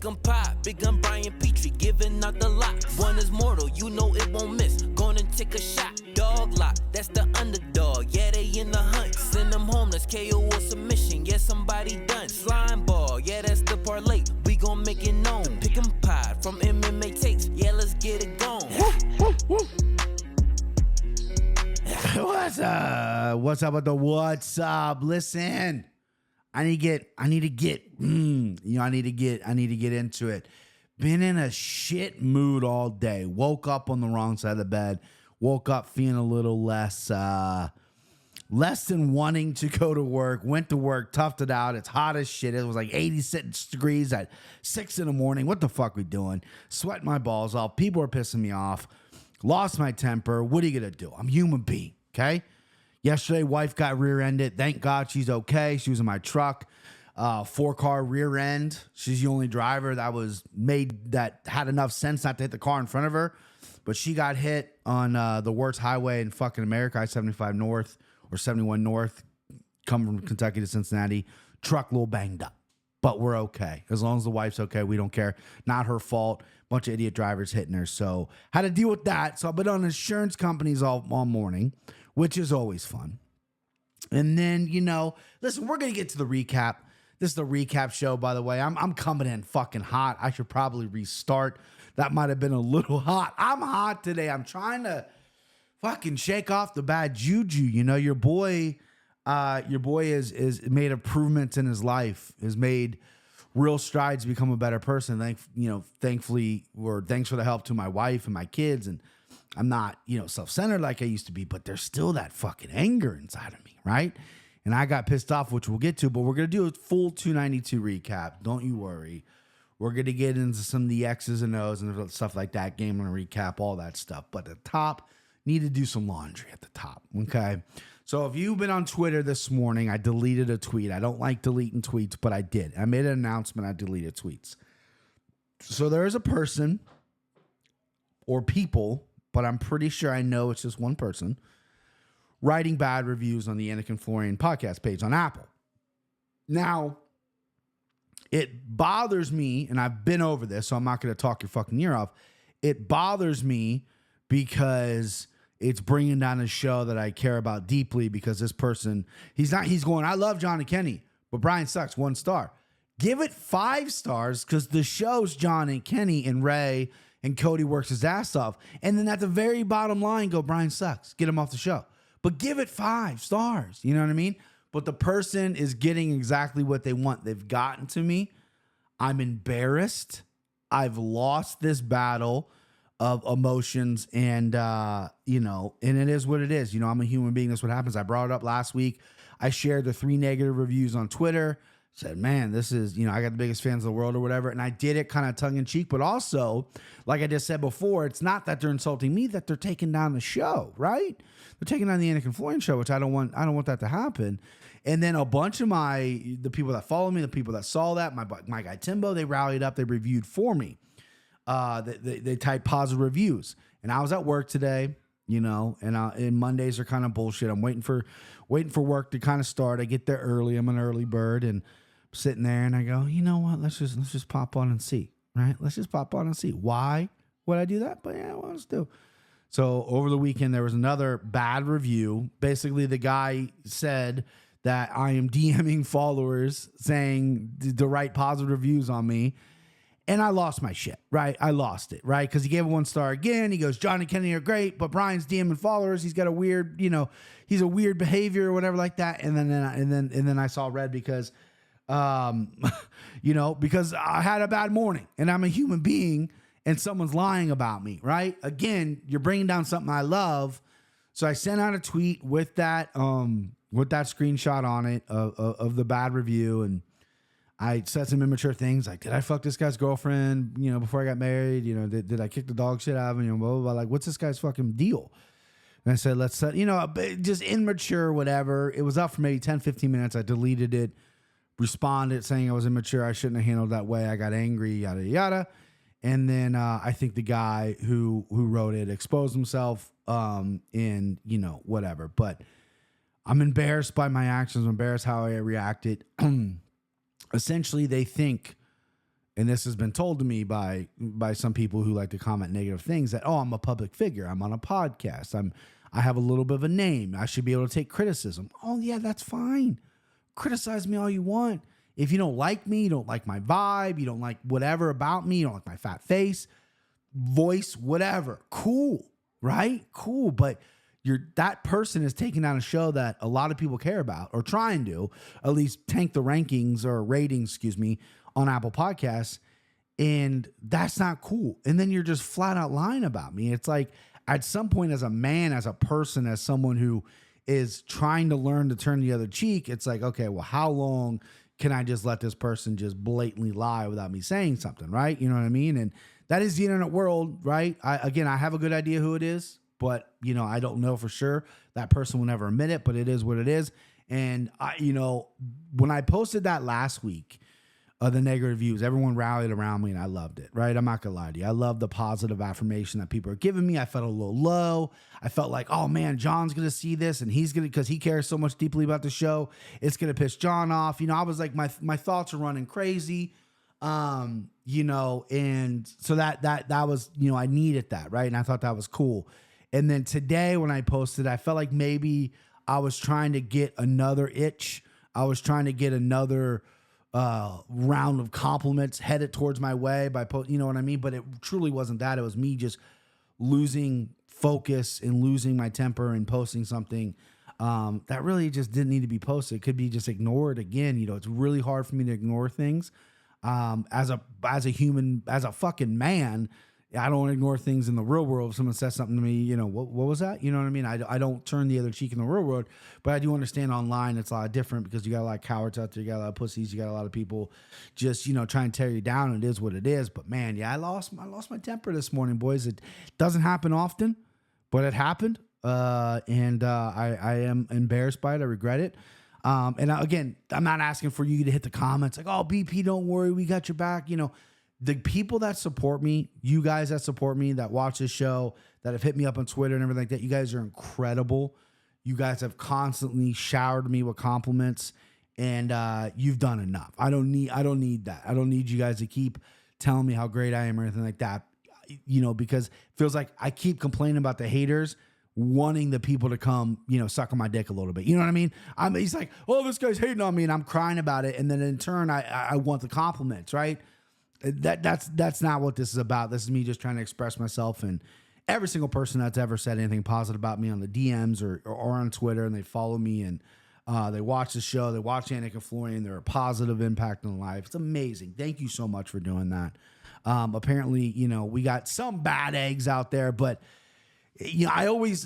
Pick 'em pop, big gun Brian Petrie, giving out the locks. One is mortal, you know it won't miss. Gonna take a shot. Dog lock, that's the underdog. Yeah, they in the hunt. Send them home, that's KO or submission. Yeah, somebody done. Slime ball, yeah, that's the parlay. We gon' make it known. Pick 'em pod from MMA tapes. Yeah, let's get it going. What's up? What's up with the what's up? Listen, I need to get into it. Been in a shit mood all day. Woke up on the wrong side of the bed. Woke up feeling a little less than wanting to go to work. Went to work, toughed it out. It's hot as shit. It was like 86 degrees at 6 in the morning. What the fuck we doing? Sweating my balls off. People are pissing me off. Lost my temper. What are you gonna do? I'm a human being, okay? Yesterday, wife got rear-ended. Thank God she's okay. She was in my truck. 4-car rear end. She's the only driver that had enough sense not to hit the car in front of her. But she got hit on the worst highway in fucking America, I-75 North or 71 North, coming from Kentucky to Cincinnati. Truck a little banged up. But we're okay. As long as the wife's okay, we don't care. Not her fault. Bunch of idiot drivers hitting her. So had to deal with that. So I've been on insurance companies all morning, which is always fun. And then, listen, we're going to get to the recap. This is the recap show, by the way. I'm coming in fucking hot. I should probably restart. That might have been a little hot. I'm hot today. I'm trying to fucking shake off the bad juju. Your boy is made improvements in his life, has made real strides to become a better person. Thankfully, or thanks for the help to my wife and my kids. And I'm not, self-centered like I used to be, but there's still that fucking anger inside of me, right? And I got pissed off, which we'll get to, but we're going to do a full 292 recap. Don't you worry. We're going to get into some of the X's and O's and stuff like that, game and recap, all that stuff. But at the top, need to do some laundry at the top, okay? So if you've been on Twitter this morning, I deleted a tweet. I don't like deleting tweets, but I did. I made an announcement. I deleted tweets. So there is a person or people, but I'm pretty sure I know it's just one person, writing bad reviews on the Anakin Florian podcast page on Apple. Now, it bothers me, and I've been over this, so I'm not going to talk your fucking ear off. It bothers me because it's bringing down a show that I care about deeply, because this person, he's going, I love John and Kenny, but Brian sucks, 1 star. Give it 5 stars, because the show's John and Kenny and Ray and Cody works his ass off. And then at the very bottom line, go, Brian sucks, get him off the show. But give it 5 stars. You know what I mean? But the person is getting exactly what they want. They've gotten to me. I'm embarrassed. I've lost this battle of emotions, and and it is what it is. I'm a human being. That's what happens. I brought it up last week. I shared the 3 negative reviews on Twitter. Said, man, this is, I got the biggest fans in the world or whatever. And I did it kind of tongue in cheek, but also, like I just said before, it's not that they're insulting me, that they're taking down the show, right? They're taking down the Anakin Florian show, which I don't want that to happen. And then a bunch of the people that follow me, the people that saw that, my guy Timbo, they rallied up, they reviewed for me. They typed positive reviews. And I was at work today, and Mondays are kind of bullshit. I'm waiting for work to kind of start. I get there early. I'm an early bird, and I'm sitting there, and I go, you know what? Let's just pop on and see, right? Let's just pop on and see. Why would I do that? But yeah, well, let's do. So over the weekend, there was another bad review. Basically, the guy said that I am DMing followers saying to write positive reviews on me. And I lost my shit, right? I lost it, right? Because he gave it 1 star again. He goes, John and Kenny are great, but Brian's DMing followers. He's got a weird, he's a weird behavior or whatever like that. And then I saw red because, because I had a bad morning and I'm a human being and someone's lying about me, right? Again, you're bringing down something I love. So I sent out a tweet with that screenshot on it of the bad review, and I said some immature things like, did I fuck this guy's girlfriend, before I got married? Did I kick the dog shit out of him? Blah, blah, blah. Like, what's this guy's fucking deal? And I said, let's set, just immature, whatever. It was up for maybe 10, 15 minutes. I deleted it, responded saying I was immature. I shouldn't have handled that way. I got angry, yada, yada. And then I think the guy who wrote it exposed himself in, whatever. But I'm embarrassed by my actions. I'm embarrassed how I reacted. Essentially, they think and this has been told to me by some people who like to comment negative things, that, oh, I'm a public figure, I'm on a podcast, I have a little bit of a name, I should be able to take criticism. Oh yeah, that's fine. Criticize me all you want. If you don't like me, you don't like my vibe, you don't like whatever about me, you don't like my fat face, voice, whatever, cool, right? Cool. But that person is taking down a show that a lot of people care about, or trying to at least tank the rankings or ratings, excuse me, on Apple Podcasts. And that's not cool. And then you're just flat out lying about me. It's like, at some point, as a man, as a person, as someone who is trying to learn to turn the other cheek, it's like, okay, well, how long can I just let this person just blatantly lie without me saying something, right? You know what I mean? And that is the internet world, right? I have a good idea who it is, but, I don't know for sure. That person will never admit it, but it is what it is. And, when I posted that last week, the negative reviews, everyone rallied around me and I loved it, right? I'm not gonna lie to you. I love the positive affirmation that people are giving me. I felt a little low. I felt like, oh man, John's gonna see this and he's gonna, because he cares so much deeply about the show, it's gonna piss John off. I was like, my thoughts are running crazy. And so that was, I needed that, right? And I thought that was cool. And then today when I posted, I felt like maybe I was trying to get another itch. I was trying to get another round of compliments headed towards my way by you know what I mean? But it truly wasn't that. It was me just losing focus and losing my temper and posting something that really just didn't need to be posted. It could be just ignored. Again, it's really hard for me to ignore things. As a human, as a fucking man, I don't ignore things in the real world. If someone says something to me, what was that? You know what I mean? I don't turn the other cheek in the real world, but I do understand online it's a lot different, because you got a lot of cowards out there, you got a lot of pussies, you got a lot of people just, try and tear you down. And it is what it is. But man, yeah, I lost my temper this morning, boys. It doesn't happen often, but it happened. And I am embarrassed by it. I regret it. Again, I'm not asking for you to hit the comments like, oh, BP, don't worry, we got your back. The people that support me, you guys that support me, that watch this show, that have hit me up on Twitter and everything like that, you guys are incredible. You guys have constantly showered me with compliments, and you've done enough. I don't need that. I don't need you guys to keep telling me how great I am or anything like that. Because it feels like I keep complaining about the haters, wanting the people to come, suck on my dick a little bit. You know what I mean? He's like, oh, this guy's hating on me, and I'm crying about it. And then in turn, I want the compliments, right? That's not what this is about. This is me just trying to express myself. And every single person that's ever said anything positive about me on the DMs or on Twitter, and they follow me and they watch the show, they watch Anik and Florian, they're a positive impact on life. It's amazing. Thank you so much for doing that. Apparently, we got some bad eggs out there, but I always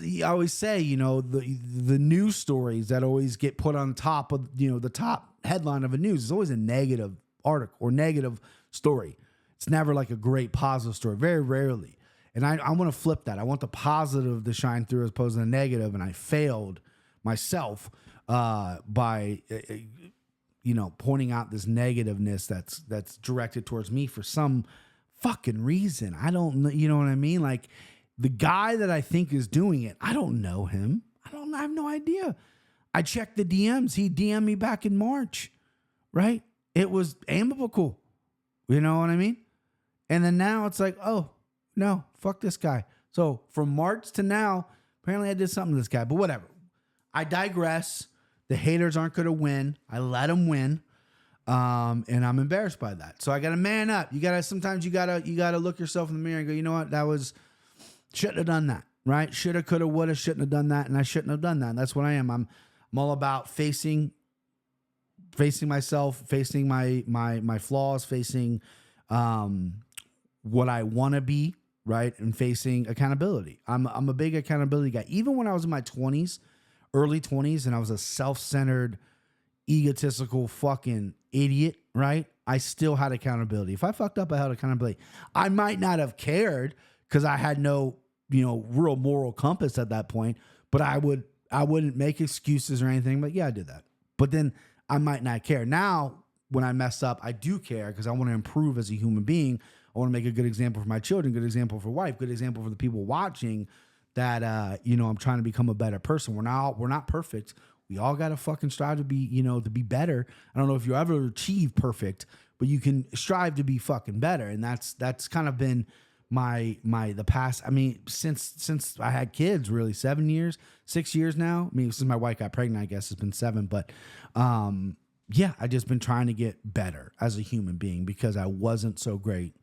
say, the news stories that always get put on top of, the top headline of a news is always a negative article or negative story. It's never like a great positive story, very rarely. And I want to flip that. I want the positive to shine through as opposed to the negative. And I failed myself by pointing out this negativeness that's directed towards me for some fucking reason. I don't know, you know what I mean? Like, the guy that I think is doing it, I don't know him. I have no idea. I checked the DMs. He DM'd me back in March, right? It was amicable. You know what I mean? And then now it's like, oh, no, fuck this guy. So from March to now, apparently I did something to this guy, but whatever. I digress. The haters aren't going to win. I let them win. And I'm embarrassed by that. So I got to man up. Sometimes you got to look yourself in the mirror and go, you know what? Shouldn't have done that, right? Shoulda, coulda, woulda, shouldn't have done that. And I shouldn't have done that. And that's what I am. I'm all about facing myself, facing my flaws, facing what I want to be, right? And facing accountability. I'm a big accountability guy. Even when I was in my 20s, early 20s, and I was a self-centered, egotistical fucking idiot, right? I still had accountability. If I fucked up, I had accountability. I might not have cared because I had no, real moral compass at that point, but I wouldn't make excuses or anything. But yeah, I did that. But then I might not care. Now, when I mess up, I do care because I want to improve as a human being. I want to make a good example for my children, good example for wife, good example for the people watching that, I'm trying to become a better person. We're not perfect. We all got to fucking strive to be, you know, to be better. I don't know if you ever achieve perfect, but you can strive to be fucking better. And that's kind of been the past. I mean, since I had kids, really 6 years now. I mean, since my wife got pregnant, I guess it's been 7, but, yeah, I just been trying to get better as a human being because I wasn't so great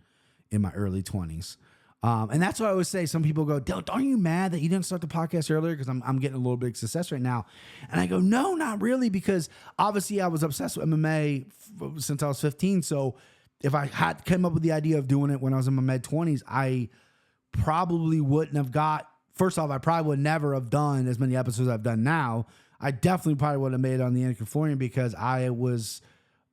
in my early 20s. And that's why I always say, some people go, aren't you mad that you didn't start the podcast earlier? Because I'm getting a little bit of success right now. And I go, no, not really, because obviously I was obsessed with MMA since I was 15. So if I had came up with the idea of doing it when I was in my mid-20s, I probably wouldn't have first off, I probably would never have done as many episodes I've done now. I definitely probably would have made it on the Antiquarian because I was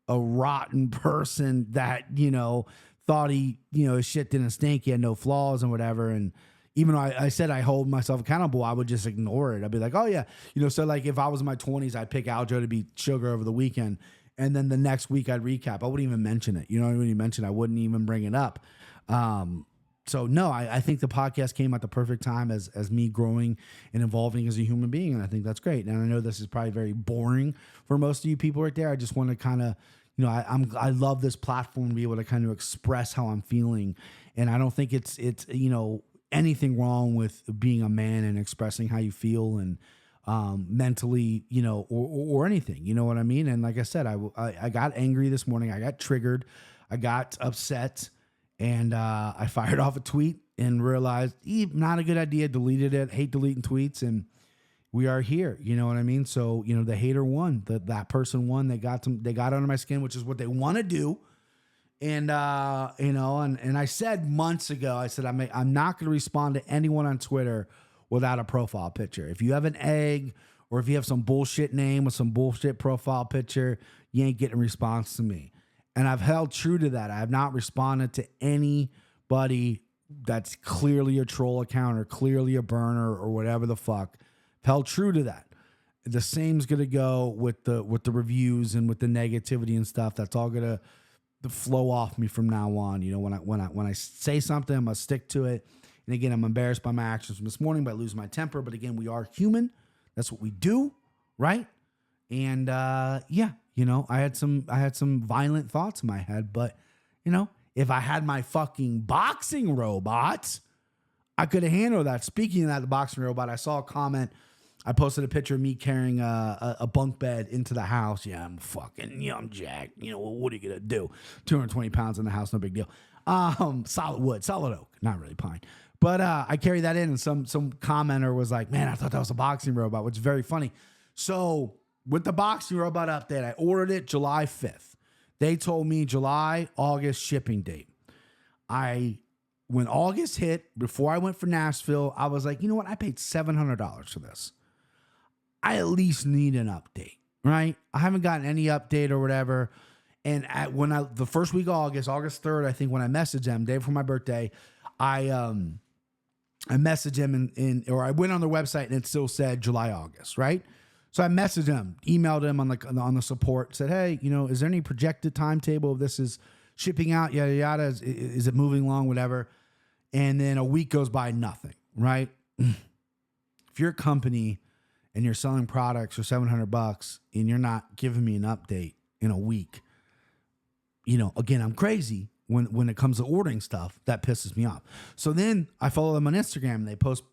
a rotten person that, you know, thought his shit didn't stink. He had no flaws and whatever. And even though I said I hold myself accountable, I would just ignore it. I'd be like, oh yeah. You know, so like if I was in my 20s, I'd pick Aljo to beat Sugar over the weekend. And then the next week I'd recap. I wouldn't even mention it. You know, when you mention, I wouldn't even bring it up. So no, I think the podcast came at the perfect time as me growing and evolving as a human being. And I think that's great. And I know this is probably very boring for most of you people right there. I just want to kind of, you know, I love this platform to be able to kind of express how I'm feeling. And I don't think it's, you know, anything wrong with being a man and expressing how you feel and, mentally, you know, or anything, you know what I mean? And like I said, I got angry this morning. I got triggered. I got upset. And I fired off a tweet and realized not a good idea, deleted it, hate deleting tweets, and we are here. You know what I mean? So, you know, the hater won. That person won. They got under my skin, which is what they want to do. And, you know, and I said months ago, I said, I'm not going to respond to anyone on Twitter without a profile picture. If you have an egg or if you have some bullshit name with some bullshit profile picture, you ain't getting a response to me. And I've held true to that. I have not responded to anybody that's clearly a troll account or clearly a burner or whatever the fuck. I've held true to that. The same's gonna go with the reviews and with the negativity and stuff. That's all gonna flow off me from now on. You know, when I say something, I'm gonna stick to it. And again, I'm embarrassed by my actions from this morning by losing my temper. But again, we are human. That's what we do, right? And yeah. You know, I had some violent thoughts in my head, but you know, if I had my fucking boxing robot, I could have handled that. Speaking of that, the boxing robot, I saw a comment. I posted a picture of me carrying a bunk bed into the house. Yeah, I'm jacked. You know, what are you gonna do? 220 pounds in the house, no big deal. Solid wood, solid oak, not really pine. But I carried that in, and some commenter was like, "Man, I thought that was a boxing robot," which is very funny. So with the boxing robot update, I ordered it July 5th. They told me July, August shipping date. When August hit, before I went for Nashville, I was like, you know what? I paid $700 for this. I at least need an update, right? I haven't gotten any update or whatever. And the first week of August 3rd, I think when I messaged them, day before my birthday, I messaged them or I went on their website and it still said July, August, right? So I messaged them, emailed them on the support, said, hey, you know, is there any projected timetable of this is shipping out, yada, yada, is it moving along, whatever? And then a week goes by, nothing, right? If you're a company and you're selling products for $700 and you're not giving me an update in a week, you know, again, I'm crazy when it comes to ordering stuff. That pisses me off. So then I follow them on Instagram. And they post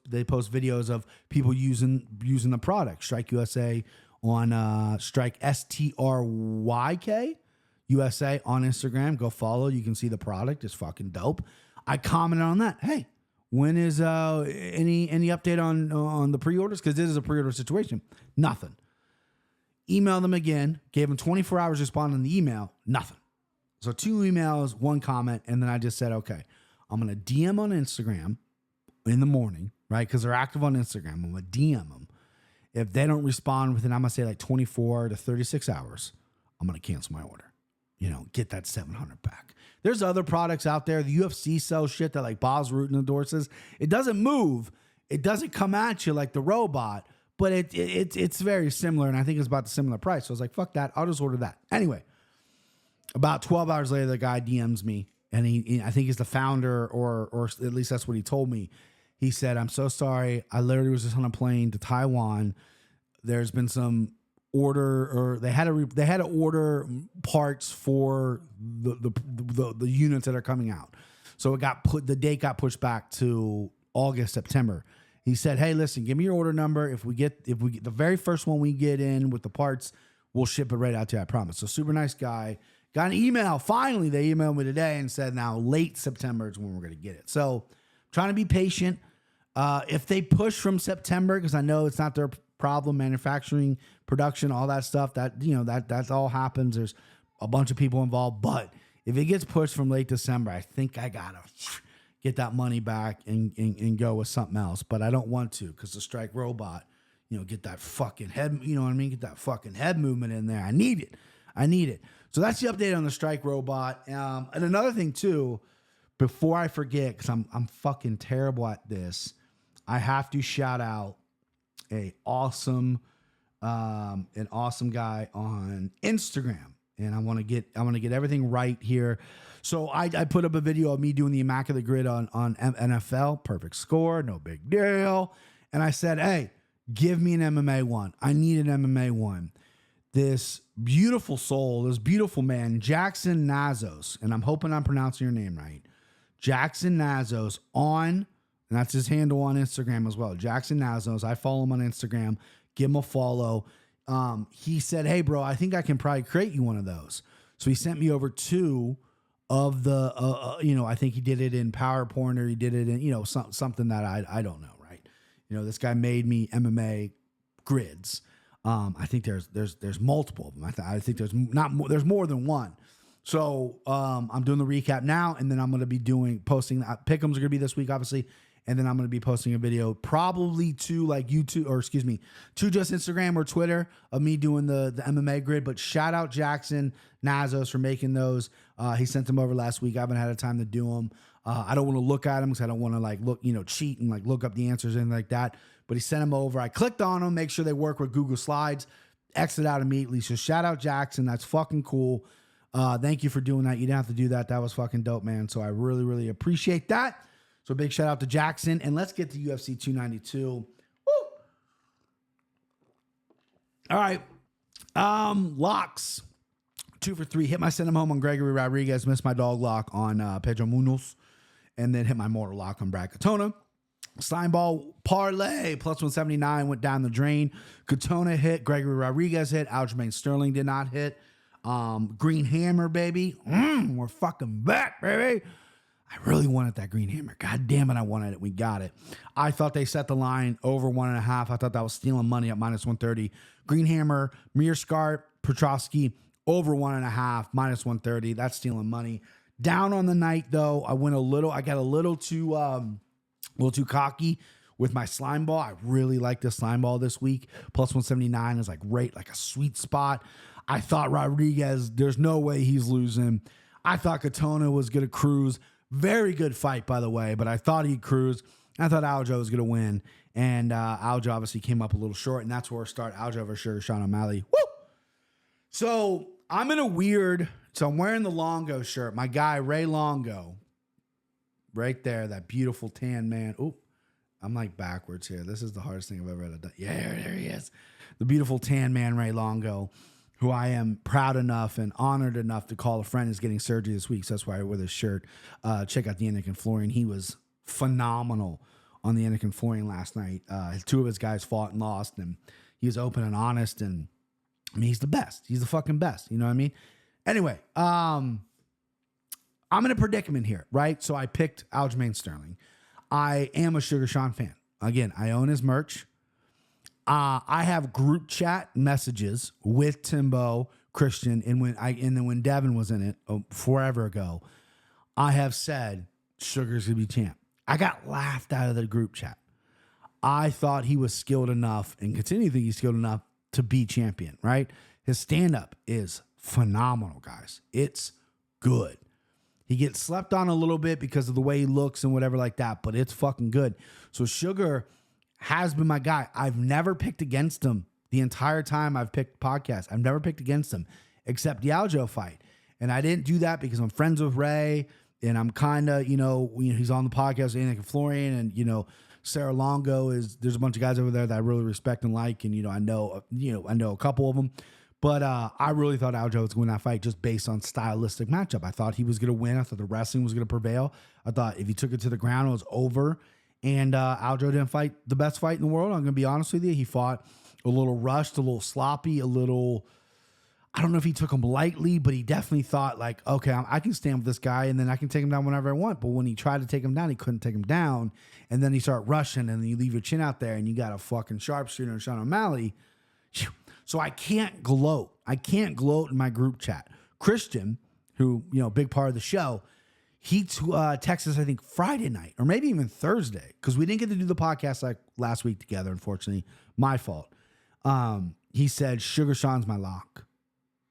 videos of people using the product. Strike USA on Strike STRYK USA on Instagram. Go follow. You can see the product. It's fucking dope. I commented on that. Hey, when is any update on the pre-orders? Because this is a pre-order situation. Nothing. Email them again. Gave them 24 hours responding to the email. Nothing. So 2 emails, 1 comment, and then I just said, okay, I'm going to DM on Instagram in the morning, right? Because they're active on Instagram. I'm going to DM them. If they don't respond within, I'm going to say like 24 to 36 hours, I'm going to cancel my order. You know, get that $700 back. There's other products out there. The UFC sells shit that like Bob's Root endorses. It doesn't move. It doesn't come at you like the robot, but it's very similar, and I think it's about the similar price. So I was like, fuck that. I'll just order that. Anyway. About 12 hours later, the guy DMs me, and I think he's the founder, or at least that's what he told me. He said, I'm so sorry. I literally was just on a plane to Taiwan. There's been some order, or they had to order parts for the units that are coming out. So the date got pushed back to August, September. He said, "Hey, listen, give me your order number. If we get the very first one we get in with the parts, we'll ship it right out to you, I promise." So super nice guy. Got an email. Finally, they emailed me today and said now late September is when we're going to get it. So trying to be patient. If they push from September, because I know it's not their problem, manufacturing, production, all that stuff, that all happens. There's a bunch of people involved. But if it gets pushed from late December, I think I got to get that money back and go with something else. But I don't want to, because the strike robot, get that fucking head, get that fucking head movement in there. I need it. So that's the update on the strike robot. And another thing too, before I forget, because I'm fucking terrible at this, I have to shout out an awesome guy on Instagram, and I want to get everything right here. So I put up a video of me doing the Immaculate Grid on NFL, perfect score, no big deal. And I said, "Hey, give me an MMA one. I need an MMA one." This beautiful soul, this beautiful man, Jackson Nazos, and I'm hoping I'm pronouncing your name right. Jackson Nazos and that's his handle on Instagram as well. Jackson Nazos. I follow him on Instagram. Give him a follow. He said, "Hey, bro, I think I can probably create you one of those." So he sent me over 2 of the, I think he did it in PowerPoint, or he did it in, something that I don't know, right? This guy made me MMA grids. I think there's multiple of them. I think there's more than one. So I'm doing the recap now, and then I'm going to be posting. Pick'ems are going to be this week, obviously, and then I'm going to be posting a video, probably to YouTube, or excuse me, to just Instagram or Twitter, of me doing the MMA grid. But shout out Jackson Nazos for making those. He sent them over last week. I haven't had a time to do them. I don't want to look at them because I don't want to look, cheat and look up the answers and like that. But he sent them over. I clicked on them, make sure they work with Google Slides, exit out immediately. So shout out Jackson. That's fucking cool. Thank you for doing that. You didn't have to do that. That was fucking dope, man. So I really, really appreciate that. So big shout out to Jackson. And let's get to UFC 292. Woo! All right. Locks. 2 for 3. Hit my send him home on Gregory Rodriguez. Missed my dog lock on Pedro Munoz. And then hit my mortal lock on Brad Katona. Slime ball parlay plus 179 went down the drain. Katona hit. Gregory Rodriguez hit. Aljamain Sterling did not hit. Green Hammer, baby. We're fucking back, baby. I really wanted that Green Hammer. God damn it, I wanted it. We got it. I thought they set the line over 1.5. I thought that was stealing money at minus 130. Green Hammer, Mearskart, Petrovsky over 1.5, minus 130. That's stealing money. Down on the night though, I got a little too cocky with my slime ball. I really like the slime ball this week. Plus 179 is right, like a sweet spot. I thought Rodriguez, there's no way he's losing. I thought Katona was going to cruise. Very good fight, by the way, but I thought he'd cruise. I thought Aljo was going to win, and Aljo obviously came up a little short, and that's where I start. Aljo versus Sean O'Malley. Woo! So I'm I'm wearing the Longo shirt. My guy, Ray Longo, right there, that beautiful tan man. Oh, I'm backwards here. This is the hardest thing I've ever done. Yeah, there he is. The beautiful tan man, Ray Longo, who I am proud enough and honored enough to call a friend, is getting surgery this week. So that's why I wear this shirt. Check out the Anakin Florian. He was phenomenal on the Anakin Florian last night. 2 of his guys fought and lost, and he was open and honest. And he's the best. He's the fucking best. You know what I mean? Anyway, I'm in a predicament here, right? So I picked Aljamain Sterling. I am a Sugar Sean fan. Again, I own his merch. I have group chat messages with Timbo, Christian, and then when Devin was in it forever ago, I have said Sugar's gonna be champ. I got laughed out of the group chat. I thought he was skilled enough, and continue to think he's skilled enough to be champion. Right? His stand-up is phenomenal, guys. It's good. He gets slept on a little bit because of the way he looks and whatever like that, but it's fucking good. So Sugar has been my guy. I've never picked against him the entire time I've picked podcasts. I've never picked against him except the Aljo fight. And I didn't do that because I'm friends with Ray, and I'm kind of, he's on the podcast with Anakin Florian, and, Sarah Longo there's a bunch of guys over there that I really respect and like, and I know a couple of them. But I really thought Aljo was going to win that fight just based on stylistic matchup. I thought he was going to win. I thought the wrestling was going to prevail. I thought if he took it to the ground, it was over. And Aljo didn't fight the best fight in the world. I'm going to be honest with you. He fought a little rushed, a little sloppy, I don't know if he took him lightly, but he definitely thought like, okay, I can stand with this guy and then I can take him down whenever I want. But when he tried to take him down, he couldn't take him down. And then he started rushing and then you leave your chin out there and you got a fucking sharpshooter and Sean O'Malley. So I can't gloat. I can't gloat in my group chat. Christian, who, big part of the show, he texted us, I think, Friday night or maybe even Thursday, because we didn't get to do the podcast like last week together, unfortunately. My fault. He said, Sugar Sean's my lock.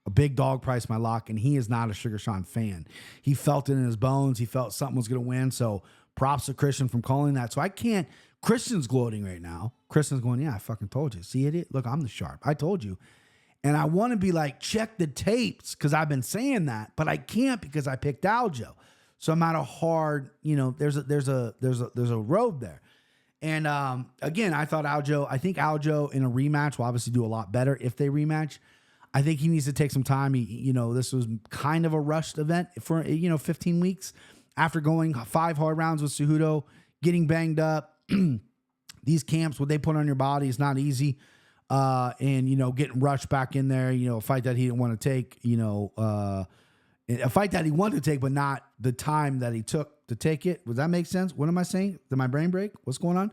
A big dog price, my lock, and he is not a Sugar Sean fan. He felt it in his bones. He felt something was going to win, so props to Christian from calling that. So I can't. Christian's gloating right now. Christian's going, yeah, I fucking told you. See, idiot? Look, I'm the sharp. I told you. And I want to be like, check the tapes, because I've been saying that, but I can't because I picked Aljo. So I'm at a hard, there's a road there. And again, I think Aljo in a rematch will obviously do a lot better if they rematch. I think he needs to take some time. This was kind of a rushed event for 15 weeks after going 5 hard rounds with Cejudo, getting banged up. These camps, what they put on your body is not easy. And getting rushed back in there, a fight that he didn't want to take, a fight that he wanted to take, but not the time that he took to take it. Does that make sense? What am I saying? Did my brain break? What's going on?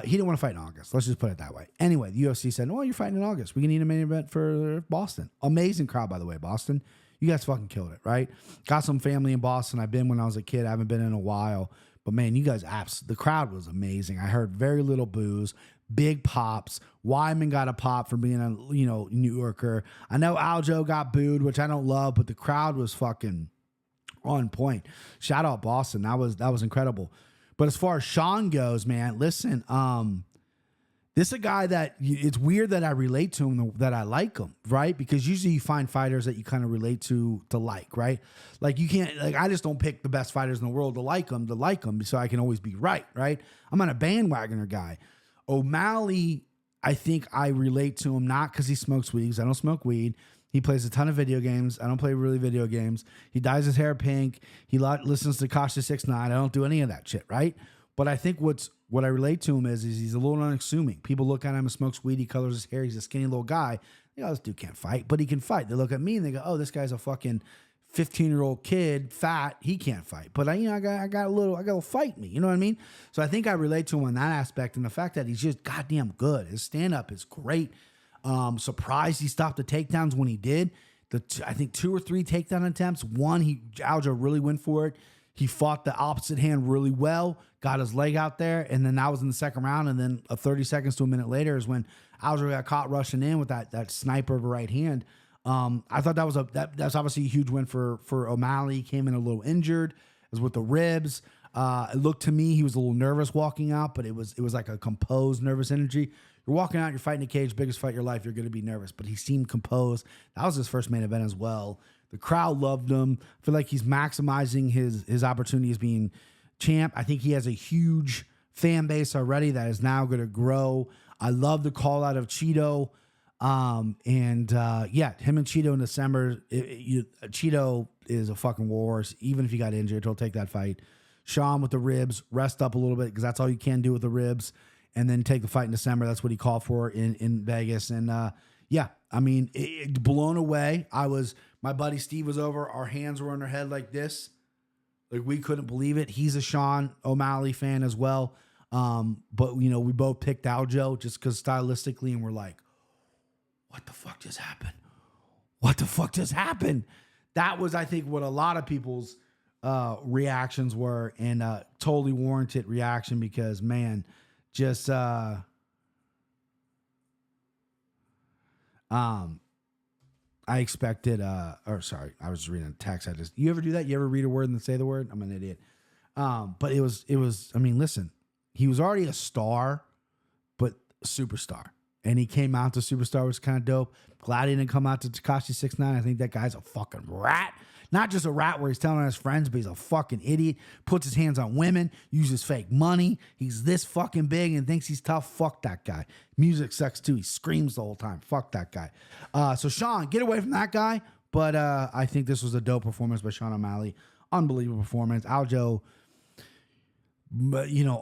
He didn't want to fight in August. Let's just put it that way. Anyway, the UFC said, "Oh, you're fighting in August. We can need a main event for Boston." Amazing crowd, by the way, Boston. You guys fucking killed it, right? Got some family in Boston. I've been when I was a kid. I haven't been in a while. But, man, you guys, the crowd was amazing. I heard very little boos, big pops. Wyman got a pop for being a, New Yorker. I know Aljo got booed, which I don't love, but the crowd was fucking on point. Shout out Boston. That was incredible. But as far as Sean goes, man, listen, this is a guy that it's weird that I relate to him, that I like him, right? Because usually you find fighters that you kind of relate to like, right? Like you can't, like I just don't pick the best fighters in the world to like them so I can always be right? I'm not a bandwagoner guy. O'Malley, I think I relate to him not because he smokes weed, because I don't smoke weed. He plays a ton of video games. I don't play really video games. He dyes his hair pink. He listens to Kasha 6ix9ine. I don't do any of that shit, right? But I think what I relate to him is he's a little unassuming. People look at him and smokes weed. He colors his hair. He's a skinny little guy. This dude can't fight, but he can fight. They look at me and they go, oh, this guy's a fucking 15-year-old kid, fat. He can't fight. But I got a little fight me. You know what I mean? So I think I relate to him on that aspect, and the fact that he's just goddamn good. His stand-up is great. Surprised he stopped the takedowns when he did. I think 2 or 3 takedown attempts. One, Aljo really went for it. He fought the opposite hand really well, got his leg out there, and then that was in the second round. And then 30 seconds to a minute later is when Aljo got caught rushing in with that sniper of a right hand. I thought that's obviously a huge win for O'Malley. He came in a little injured, as with the ribs. It looked to me he was a little nervous walking out, but it was like a composed, nervous energy. You're walking out, you're fighting a cage, biggest fight of your life, you're going to be nervous. But he seemed composed. That was his first main event as well. The crowd loved him. I feel like he's maximizing his opportunity as being champ. I think he has a huge fan base already that is now going to grow. I love the call out of Cheeto. Him and Cheeto in December. Cheeto is a fucking warhorse. Even if he got injured, he'll take that fight. Sean with the ribs, rest up a little bit because that's all you can do with the ribs, and then take the fight in December. That's what he called for in Vegas. And blown away. My buddy Steve was over. Our hands were on our head like this. Like we couldn't believe it. He's a Sean O'Malley fan as well. But we both picked Aljo just because stylistically, and we're like, what the fuck just happened? What the fuck just happened? That was, I think, what a lot of people's reactions were, and totally warranted reaction because, man, just I expected I was reading a text. You ever do that? You ever read a word and then say the word? I'm an idiot. But it was, I mean, listen, he was already a star, but a superstar. and he came out to Superstar, which is kind of dope. Glad he didn't come out to Tekashi 6ix9ine. I think that guy's a fucking rat. Not just a rat where he's telling on his friends, but he's a fucking idiot. Puts his hands on women, uses fake money. He's this fucking big and thinks he's tough. Fuck that guy. Music sucks too. He screams the whole time. Fuck that guy. So Sean, get away from that guy. But I think this was a dope performance by Sean O'Malley. Unbelievable performance. Aljo,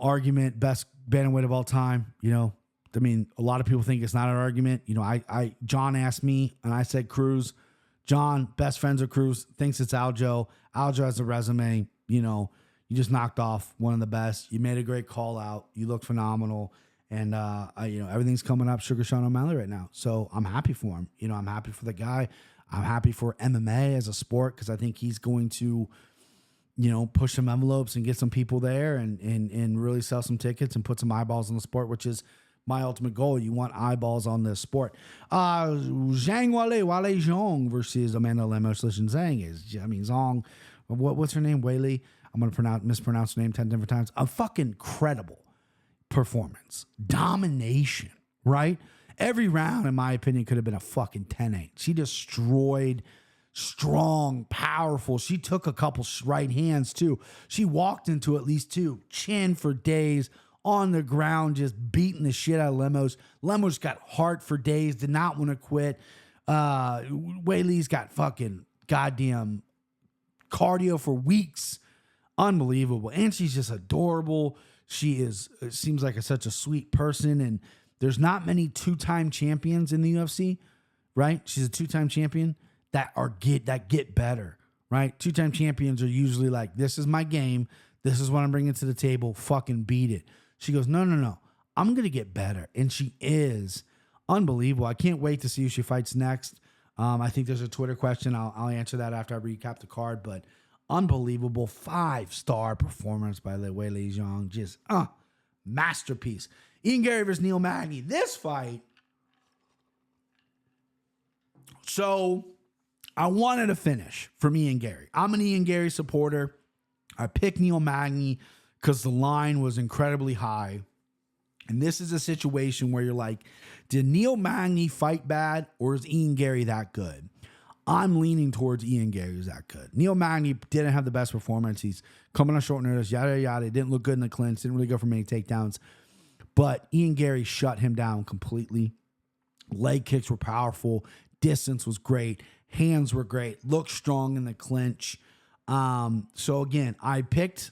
argument, best bantamweight of all time. I mean, a lot of people think it's not an argument. John asked me, and I said Cruz. John, best friends with Cruz, thinks it's Aljo. Aljo has a resume. You just knocked off one of the best. You made a great call out. You look phenomenal. And, everything's coming up Sugar Sean O'Malley right now. So I'm happy for him. I'm happy for the guy. I'm happy for MMA as a sport because I think he's going to, push some envelopes and get some people there and really sell some tickets and put some eyeballs on the sport, which is my ultimate goal. You want eyeballs on this sport. Zhang Wale Zhong versus Amanda Lemos. Listen, Zhong, what's her name? Weili. I'm going to mispronounce her name 10 different times. A fucking incredible performance. Domination, right? Every round, in my opinion, could have been a fucking 10-8. She destroyed, strong, powerful. She took a couple right hands, too. She walked into at least 2. Chin for days. On the ground, just beating the shit out of Lemos. Lemos got heart for days, did not want to quit. Weili's got fucking goddamn cardio for weeks. Unbelievable. And she's just adorable. It seems like such a sweet person. And there's not many 2-time champions in the UFC, right? She's a 2-time champion that get better, right? 2-time champions are usually like, this is my game. This is what I'm bringing to the table. Fucking beat it. She goes, no. I'm going to get better. And she is unbelievable. I can't wait to see who she fights next. I think there's a Twitter question. I'll answer that after I recap the card. But unbelievable 5-star performance by Weili Zhang. Just masterpiece. Ian Gary versus Neil Magny. This fight. So I wanted a finish from Ian Gary. I'm an Ian Gary supporter. I picked Neil Magny because the line was incredibly high. And this is a situation where you're like, did Neil Magny fight bad or is Ian Gary that good? I'm leaning towards Ian Gary is that good. Neil Magny didn't have the best performance. He's coming on short notice, yada, yada. Didn't look good in the clinch. Didn't really go for many takedowns. But Ian Gary shut him down completely. Leg kicks were powerful. Distance was great. Hands were great. Looked strong in the clinch. So again, I picked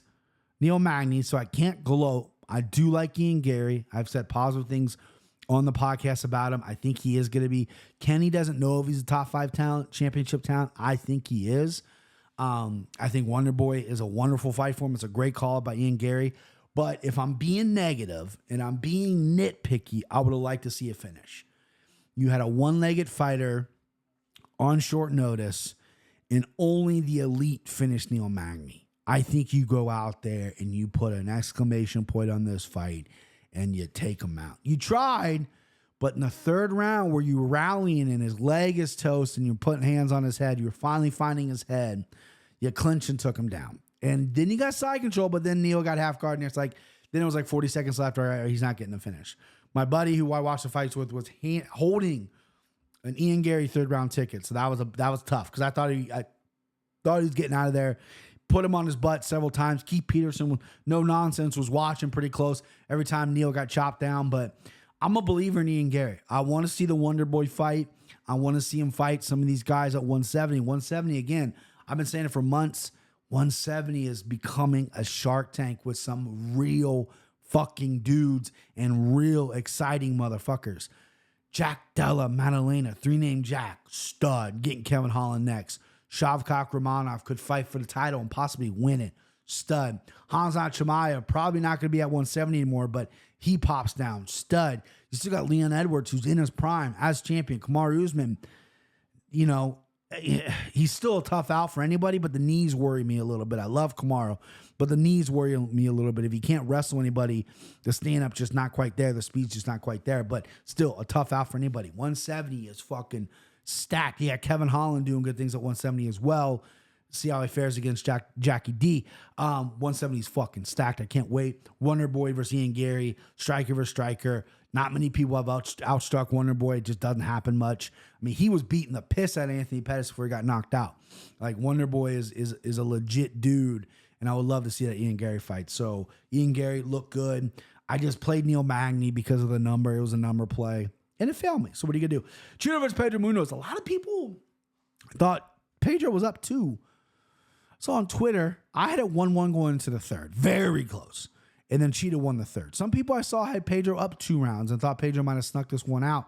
Neil Magny, so I can't gloat. I do like Ian Gary. I've said positive things on the podcast about him. I think he is going to be. Kenny doesn't know if he's a top 5 talent, championship talent. I think he is. I think Wonder Boy is a wonderful fight for him. It's a great call by Ian Gary. But if I'm being negative and I'm being nitpicky, I would have liked to see a finish. You had a one-legged fighter on short notice, and only the elite finished Neil Magny. I think you go out there and you put an exclamation point on this fight and you take him out. You tried, but in the 3rd round where you were rallying and his leg is toast and you're putting hands on his head, you're finally finding his head, you clinched and took him down. And then you got side control, but then Neil got half guard and then it was like 40 seconds left. All right, he's not getting the finish. My buddy who I watched the fights with was holding an Ian Gary 3rd round ticket. So that was tough because I thought he was getting out of there. Put him on his butt several times. Keith Peterson, no nonsense, was watching pretty close every time Neil got chopped down. But I'm a believer in Ian Gary. I want to see the Wonder Boy fight. I want to see him fight some of these guys at 170. 170, again, I've been saying it for months. 170 is becoming a Shark Tank with some real fucking dudes and real exciting motherfuckers. Jack Della Maddalena, 3-name Jack, stud, getting Kevin Holland next. Shavkat Ramonov could fight for the title and possibly win it. Stud. Hamzat Chimaev, probably not going to be at 170 anymore, but he pops down. Stud. You still got Leon Edwards, who's in his prime as champion. Kamaru Usman, he's still a tough out for anybody, but the knees worry me a little bit. I love Kamaru, but the knees worry me a little bit. If he can't wrestle anybody, the stand-up just not quite there. The speed's just not quite there, but still a tough out for anybody. 170 is fucking stacked. Yeah, Kevin Holland doing good things at 170 as well. see how he fares against Jackie D. 170 is fucking stacked. I can't wait. Wonder Boy versus Ian Gary, striker versus striker. Not many people have outstruck Wonder Boy. It just doesn't happen much. I mean, he was beating the piss out of Anthony Pettis before he got knocked out. Like, Wonder Boy is a legit dude, and I would love to see that Ian Gary fight. So Ian Gary looked good. I just played Neil Magny because of the number. It was a number play, and it failed me. So what are you gonna do? Chino versus Pedro Munoz. A lot of people thought Pedro was up 2. So on Twitter, I had it 1-1 going into the third. Very close. And then Cheetah won the third. Some people I saw had Pedro up 2 rounds and thought Pedro might have snuck this one out.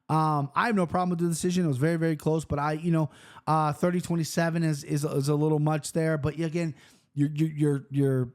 I have no problem with the decision. It was very, very close. But 30-27 is a little much there. But again, you're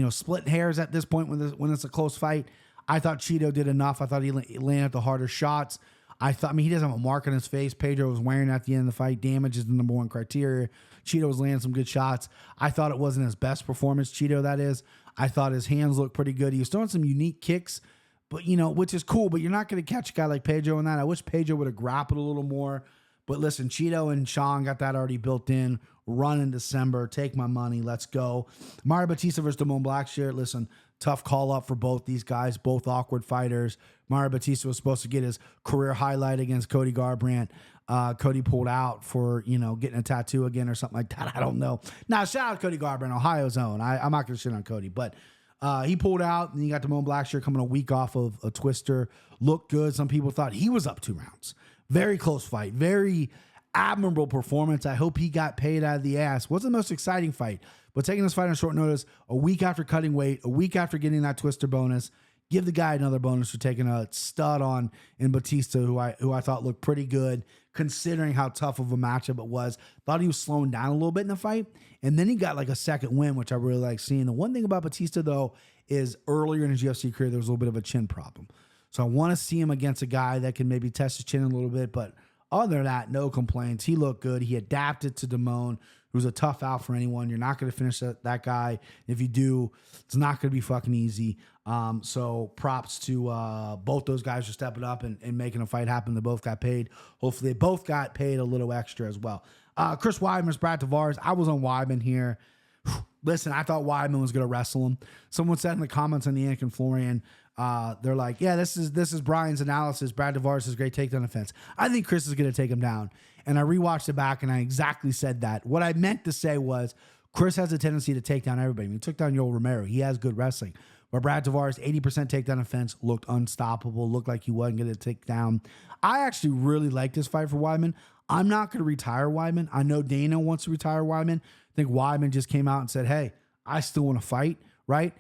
splitting hairs at this point when it's a close fight. I thought Cheeto did enough. I thought he landed the harder shots. he doesn't have a mark on his face. Pedro was wearing at the end of the fight. Damage is the number one criteria. Cheeto was landing some good shots. I thought it wasn't his best performance, Cheeto, that is. I thought his hands looked pretty good. He was throwing some unique kicks, but which is cool, but you're not going to catch a guy like Pedro in that. I wish Pedro would have grappled a little more. But listen, Cheeto and Sean got that already built in. Run in December. Take my money. Let's go. Mario Batista versus Damone Blackshear. Listen, tough call up for both these guys. Both awkward fighters. Mario Batista was supposed to get his career highlight against Cody Garbrandt. Cody pulled out for, getting a tattoo again or something like that. I don't know. Now, shout out Cody Garbrandt, Ohio's own. I'm not going to shit on Cody, but he pulled out, and you got Damone Blackshear coming a week off of a twister. Looked good. Some people thought he was up 2 rounds. Very close fight. Very admirable performance. I hope he got paid out of the ass. Wasn't the most exciting fight, but taking this fight on short notice, a week after cutting weight, a week after getting that twister bonus, give the guy another bonus for taking a stud on in Batista, who I thought looked pretty good, considering how tough of a matchup it was. Thought he was slowing down a little bit in the fight, and then he got like a second win, which I really like seeing. The one thing about Batista, though, is earlier in his UFC career, there was a little bit of a chin problem. So I want to see him against a guy that can maybe test his chin a little bit, but other than that, no complaints. He looked good. He adapted to Damone, who's a tough out for anyone. You're not going to finish that guy. If you do, it's not going to be fucking easy. So props to both those guys for stepping up and making a fight happen. They both got paid. Hopefully they both got paid a little extra as well. Chris Weidman's Brad Tavares. I was on Weidman here. Listen, I thought Weidman was going to wrestle him. Someone said in the comments on the Yank and Florian, they're like, yeah, this is Brian's analysis. Brad Tavares is great takedown defense. I think Chris is going to take him down. And I rewatched it back, and I exactly said that. What I meant to say was Chris has a tendency to take down everybody. I mean, he took down Yoel Romero. He has good wrestling. But Brad Tavares, 80% takedown defense, looked unstoppable, looked like he wasn't going to take down. I actually really like this fight for Weidman. I'm not going to retire Weidman. I know Dana wants to retire Weidman. I think Weidman just came out and said, hey, I still want to fight, right?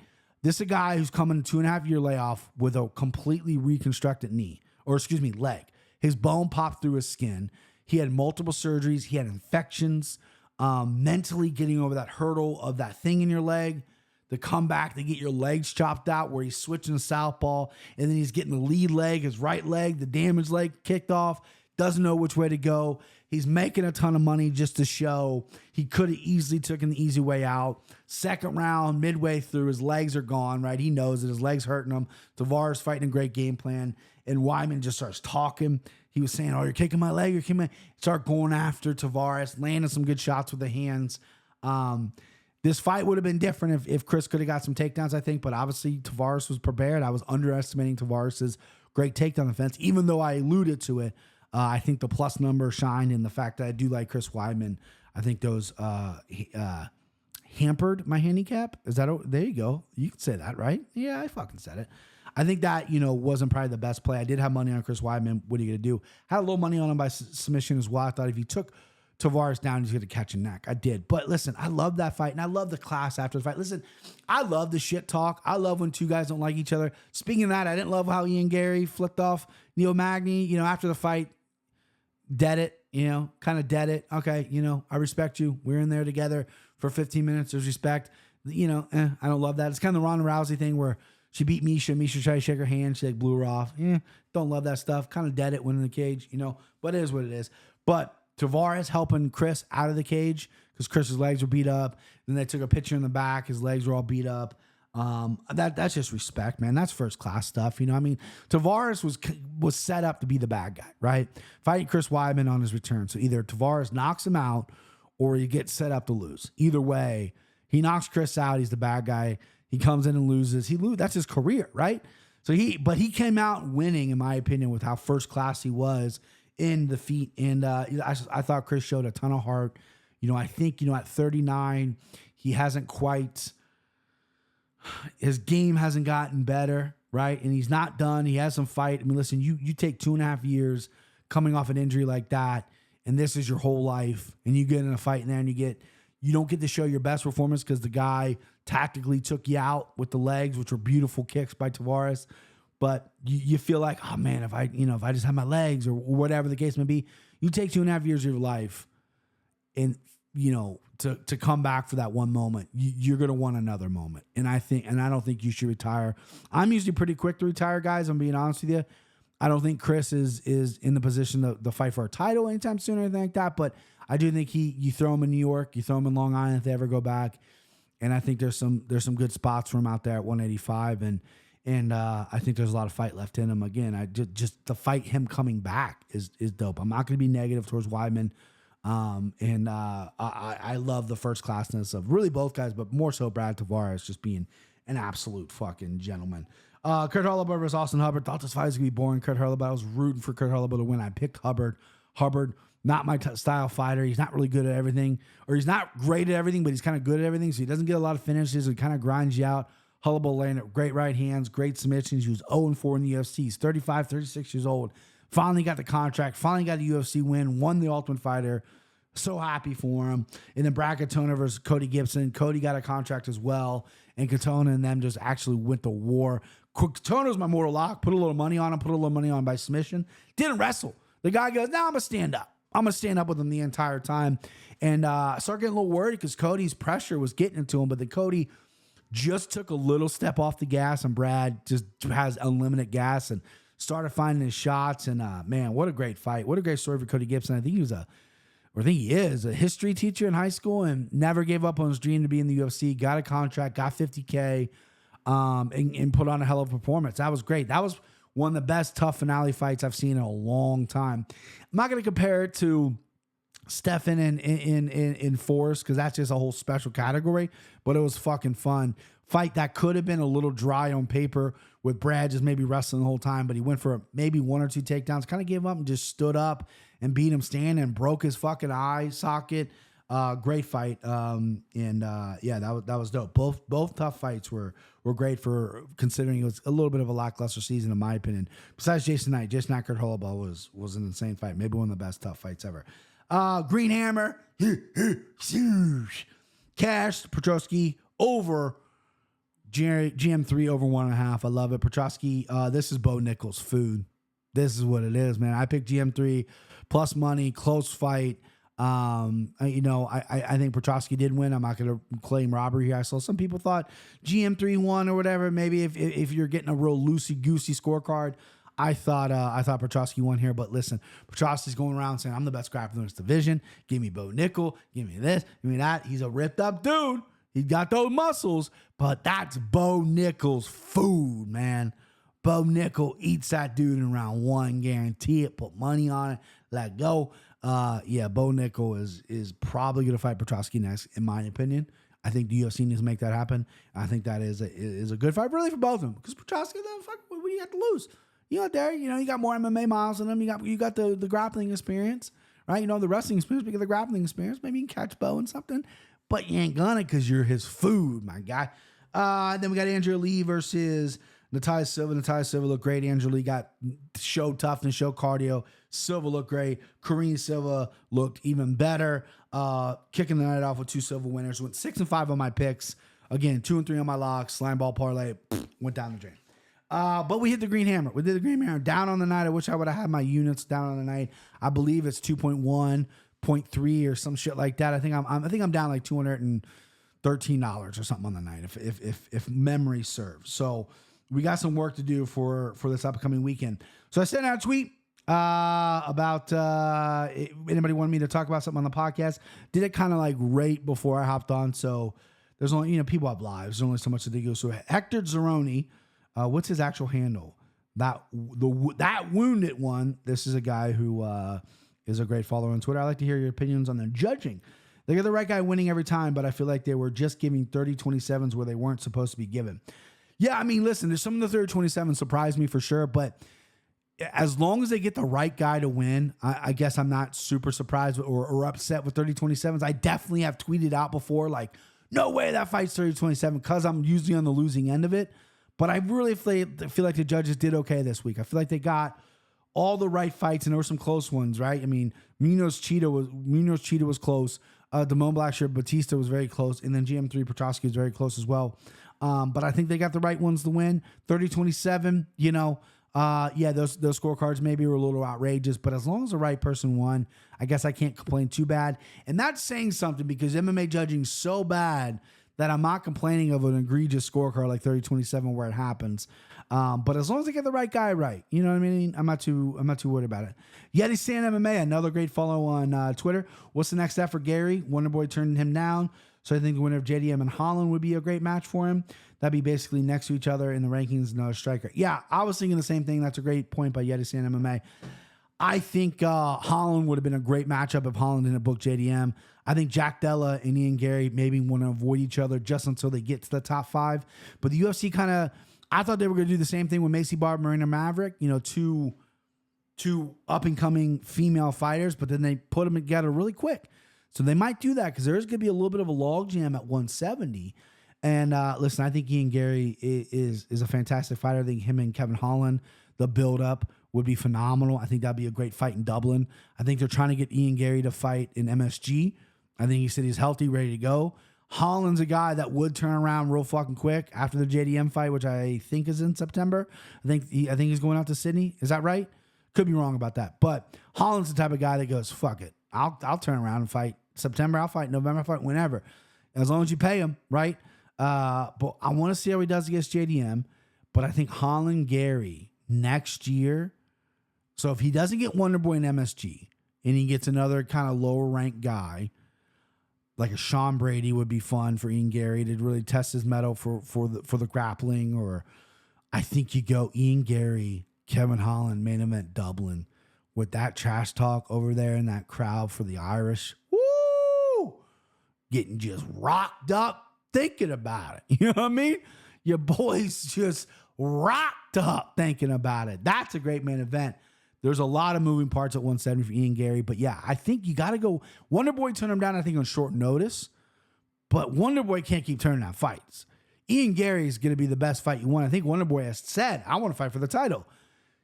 This is a guy who's coming a 2.5-year layoff with a completely reconstructed leg. His bone popped through his skin. He had multiple surgeries. He had infections. Mentally getting over that hurdle of that thing in your leg, the comeback to get your legs chopped out where he's switching to southpaw, and then he's getting the lead leg, his right leg, the damaged leg kicked off, doesn't know which way to go. He's making a ton of money just to show he could have easily taken the easy way out. Second round, midway through, his legs are gone, right? He knows that his legs hurting him. Tavares fighting a great game plan, and Weidman just starts talking. He was saying, oh, you're kicking my leg, you're kicking my... Start going after Tavares, landing some good shots with the hands. This fight would have been different if Chris could have got some takedowns, I think, but obviously Tavares was prepared. I was underestimating Tavares' great takedown defense, even though I alluded to it. I think the plus number shined in the fact that I do like Chris Weidman. I think those hampered my handicap. There you go. You can say that, right? Yeah, I fucking said it. I think that, wasn't probably the best play. I did have money on Chris Weidman. What are you going to do? Had a little money on him by submission as well. I thought if he took Tavares down, he's going to catch a neck. I did. But listen, I love that fight, and I love the class after the fight. Listen, I love the shit talk. I love when two guys don't like each other. Speaking of that, I didn't love how Ian Gary flipped off Neil Magny, after the fight. Dead it, kind of dead it. Okay, I respect you. We're in there together for 15 minutes. There's respect. I don't love that. It's kind of the Ronda Rousey thing where she beat Misha. Misha tried to shake her hand. She blew her off. Don't love that stuff. Kind of dead it when in the cage, but it is what it is. But Tavares helping Chris out of the cage because Chris's legs were beat up. Then they took a picture in the back. His legs were all beat up. That's just respect, man. That's first class stuff. Tavares was set up to be the bad guy, right? Fighting Chris Weidman on his return. So either Tavares knocks him out or you get set up to lose. Either way, he knocks Chris out. He's the bad guy. He comes in and loses. That's his career, right? But he came out winning, in my opinion, with how first class he was in the feet. And I thought Chris showed a ton of heart. I think, at 39, he hasn't quite, his game hasn't gotten better, right? And he's not done. He has some fight. I mean, listen, you take 2.5 years coming off an injury like that, and this is your whole life, and you get in a fight in there and you don't get to show your best performance because the guy tactically took you out with the legs, which were beautiful kicks by Tavares. But you feel like, oh man, if I just had my legs or whatever the case may be, you take 2.5 years of your life and, to come back for that one moment, you're going to want another moment. And I don't think you should retire. I'm usually pretty quick to retire, guys. I'm being honest with you. I don't think Chris is in the position to fight for a title anytime soon or anything like that. But I do think you throw him in New York, you throw him in Long Island if they ever go back. And I think there's some good spots for him out there at 185. And I think there's a lot of fight left in him. Again, I just to fight him coming back is dope. I'm not going to be negative towards Weidman. I love the first classness of really both guys, but more so Brad Tavares just being an absolute fucking gentleman. Kurt Hurlbut versus Austin Hubbard. Thought this fight was going to be boring. Kurt Hurlbut, I was rooting for Kurt Hurlbut to win. I picked Hubbard. Hubbard, not my style fighter. He's not really good at everything, or he's not great at everything, but he's kind of good at everything. So he doesn't get a lot of finishes. He kind of grinds you out. Hurlbut laying at great right hands, great submissions. He was 0-4 in the UFC. He's 35, 36 years old. Finally got the contract. Finally got a UFC win. Won the Ultimate Fighter. So happy for him. And then Brad Katona versus Cody Gibson. Cody got a contract as well. And Katona and them just actually went to war. Katona's my mortal lock. Put a little money on him. Put a little money on him by submission. Didn't wrestle. The guy goes, "No, I'm going to stand up. I'm going to stand up with him the entire time." And I started getting a little worried because Cody's pressure was getting into him. But then Cody just took a little step off the gas, and Brad just has unlimited gas and started finding his shots. And man, what a great fight. What a great story for Cody Gibson. I think he is a history teacher in high school and never gave up on his dream to be in the UFC, got a contract, got $50K, and put on a hell of a performance. That was great. That was one of the best tough finale fights I've seen in a long time. I'm not going to compare it to Stefan in Force because that's just a whole special category, but it was fucking fun. Fight that could have been a little dry on paper with Brad just maybe wrestling the whole time, but he went for maybe 1 or 2 takedowns, kind of gave up and just stood up and beat him standing and broke his fucking eye socket. Great fight. Yeah, that was dope. Both tough fights were great for considering it was a little bit of a lackluster season in my opinion. Besides Jason Knight, Kurt Hurlbut was an insane fight. Maybe one of the best tough fights ever. Green Hammer, Cash Petrosky over GM3 over 1.5. I love it. Petrosky, this is Bo Nichols' food. This is what it is, man. I picked GM3 plus money, close fight. I think Petrosky did win. I'm not going to claim robbery here. I saw some people thought GM3 won or whatever. Maybe if you're getting a real loosey-goosey scorecard, I thought Petrosky won here. But listen, Petrosky's going around saying, I'm the best grappler in this division. Give me Bo Nickel. Give me this. Give me that. He's a ripped up dude. He's got those muscles, but that's Bo Nickel's food, man. Bo Nickel eats that dude in round 1. Guarantee it. Put money on it. Let go. Bo Nickel is probably going to fight Petrosky next, in my opinion. I think the UFC needs to make that happen. I think that is a good fight, really, for both of them. Because Petrosky, what do you have to lose? You out there, you got more MMA miles than him. You got the grappling experience, right? The wrestling experience, because the grappling experience. Maybe you can catch Bo in something, but you ain't gonna because you're his food, my guy. Then we got Andrea Lee versus Natalia Silva. Natalia Silva looked great. Andrea Lee showed toughness, showed cardio. Silva looked great. Karine Silva looked even better. Kicking the night off with 2 Silva winners. Went 6-5 on my picks. Again, 2-3 on my locks. Slime ball parlay. Went down the drain. But we hit the green hammer. We did the green hammer down on the night. I wish I would have had my units down on the night. I believe it's 2.1, 0.3 or some shit like that. I think I'm down like $213 or something on the night if memory serves. So we got some work to do for this upcoming weekend. So I sent out a tweet about anybody wanted me to talk about something on the podcast. Did it kind of like right before I hopped on. So there's only, people have lives. There's only so much that they go. So Hector Zeroni, what's his actual handle? That wounded one. This is a guy who is a great follower on Twitter. I'd like to hear your opinions on the judging They got the right guy winning every time, but I feel like they were just giving 30-27s where they weren't supposed to be given. Yeah, I mean, listen, there's some of the 30-27 surprised me for sure, but as long as they get the right guy to win, I guess I'm not super surprised or upset with 30-27s. I definitely have tweeted out before, like, no way that fight's 30-27 because I'm usually on the losing end of it. But I really feel like the judges did okay this week. I feel like they got all the right fights, and there were some close ones, right? I mean, Munoz Cheetah was close. Damone Blackshirt Batista was very close, and then GM3 Petrosky was very close as well. But I think they got the right ones to win. 30-27, those scorecards maybe were a little outrageous, but as long as the right person won, I guess I can't complain too bad. And that's saying something because MMA judging's so bad that I'm not complaining of an egregious scorecard like 30-27 where it happens. But as long as they get the right guy right, you know what I mean? I'm not too worried about it. Yeti San MMA, another great follow on Twitter. What's the next step for Gary? Wonderboy turned him down. So I think the winner of JDM and Holland would be a great match for him. That'd be basically next to each other in the rankings, another striker. Yeah, I was thinking the same thing. That's a great point by Yeti San MMA. I think Holland would have been a great matchup if Holland didn't book JDM. I think Jack Della and Ian Gary maybe want to avoid each other just until they get to the top 5. But the UFC I thought they were going to do the same thing with Macy Barb, Marina Maverick, two up-and-coming female fighters, but then they put them together really quick. So they might do that because there's going to be a little bit of a logjam at 170. And listen, I think Ian Gary is a fantastic fighter. I think him and Kevin Holland, the build-up would be phenomenal. I think that'd be a great fight in Dublin. I think they're trying to get Ian Gary to fight in MSG. I think he said he's healthy, ready to go. Holland's a guy that would turn around real fucking quick after the JDM fight, which I think is in September. I think he's going out to Sydney. Is that right? Could be wrong about that. But Holland's the type of guy that goes, fuck it. I'll turn around and fight September. I'll fight November. I'll fight whenever. As long as you pay him, right? But I want to see how he does against JDM. But I think Holland Gary next year. So if he doesn't get Wonderboy in MSG and he gets another kind of lower ranked guy, like a Sean Brady would be fun for Ian Gary to really test his mettle for the grappling. Or I think you go Ian Gary, Kevin Holland, main event Dublin with that trash talk over there in that crowd for the Irish. Woo! Getting just rocked up thinking about it. You know what I mean? Your boys just rocked up thinking about it. That's a great main event. There's a lot of moving parts at 170 for Ian Gary. But yeah, I think you got to go. Wonderboy turned him down, I think, on short notice. But Wonderboy can't keep turning down fights. Ian Gary is going to be the best fight you want. I think Wonderboy has said, I want to fight for the title.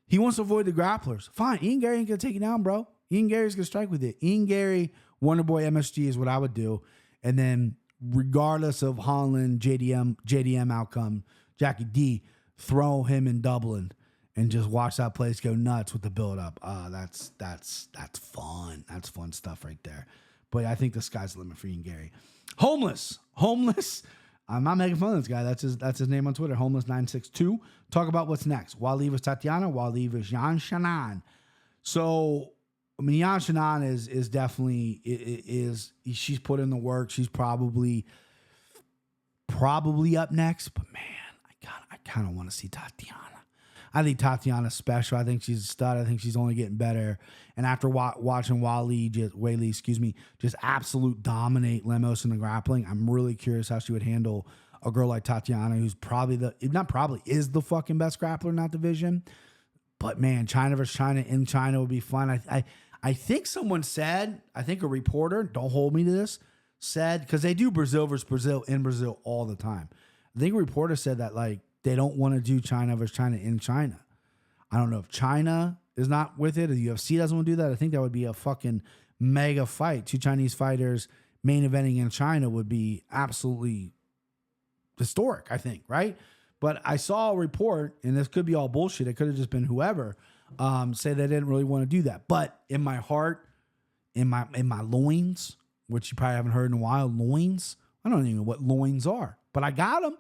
He wants to avoid the grapplers. Fine. Ian Gary ain't going to take you down, bro. Ian Gary's going to strike with it. Ian Gary, Wonderboy, MSG is what I would do. And then regardless of Holland, JDM outcome, Jackie D, throw him in Dublin and just watch that place go nuts with the build-up. That's fun. That's fun stuff right there. But I think the sky's the limit for Ian Gary. Homeless. I'm not making fun of this guy. That's his name on Twitter. Homeless962. Talk about what's next. Waleed was Tatiana. Waleed was Yan Shannon. So, I mean, Yan Shannon is definitely she's put in the work. She's probably up next. But man, I kind of want to see Tatiana. I think Tatiana's special. I think she's a stud. I think she's only getting better. And after watching Whaley just absolute dominate Lemos in the grappling, I'm really curious how she would handle a girl like Tatiana, who's is the fucking best grappler in that division. But man, China versus China in China would be fun. I think someone said, I think a reporter, don't hold me to this, said, because they do Brazil versus Brazil in Brazil all the time. I think a reporter said that, like, they don't want to do China versus China in China. I don't know if China is not with it or the UFC doesn't want to do that. I think that would be a fucking mega fight. 2 Chinese fighters main eventing in China would be absolutely historic, I think, right? But I saw a report, and this could be all bullshit. It could have just been whoever, say they didn't really want to do that. But in my heart, in my loins, which you probably haven't heard in a while, loins, I don't even know what loins are, but I got them.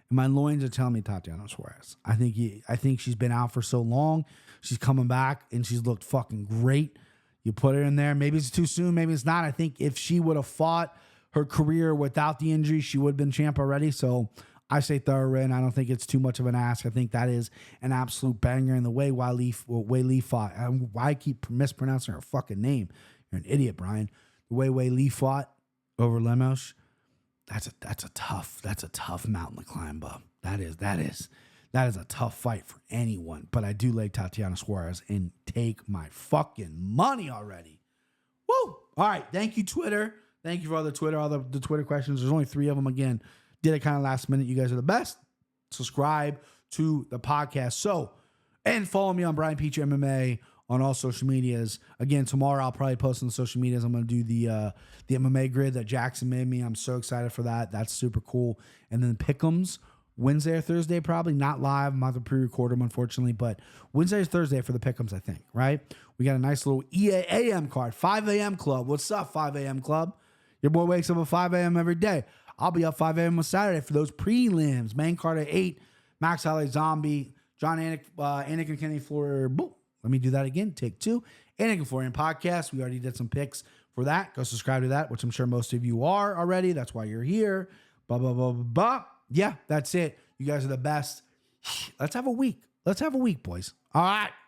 And my loins are telling me Tatiana Suarez. I think she's been out for so long. She's coming back, and she's looked fucking great. You put her in there. Maybe it's too soon. Maybe it's not. I think if she would have fought her career without the injury, she would have been champ already. So I say throw her in. I don't think it's too much of an ask. I think that is an absolute banger in the way Wei fought. Why I keep mispronouncing her fucking name? You're an idiot, Brian. The way Wei Lee fought, over Lemos. That's a tough mountain to climb, bub. That is a tough fight for anyone. But I do like Tatiana Suarez and take my fucking money already. Woo! All right. Thank you, Twitter. Thank you for all the Twitter questions. There's only 3 of them. Again, did it kind of last minute. You guys are the best. Subscribe to the podcast. And follow me on Brian Petrie MMA on all social medias. Again, tomorrow I'll probably post on the social medias. I'm going to do the MMA grid that Jackson made me. I'm so excited for that. That's super cool. And then Pick'ems Wednesday or Thursday, probably not live. I'm going to pre-record them, unfortunately, but Wednesday or Thursday for the Pick'ems, I think, right? We got a nice little EA AM card, 5 a.m. club. What's up, 5 a.m. club? Your boy wakes up at 5 a.m. every day. I'll be up 5 a.m. on Saturday for those prelims. Main card at 8, Max Holloway Zombie, John Anakin Kenny Floor. Boom. Let me do that again. Take 2. Anakin Florian podcast. We already did some picks for that. Go subscribe to that, which I'm sure most of you are already. That's why you're here. Blah, blah, blah, blah, blah. Yeah, that's it. You guys are the best. Let's have a week. Let's have a week, boys. All right.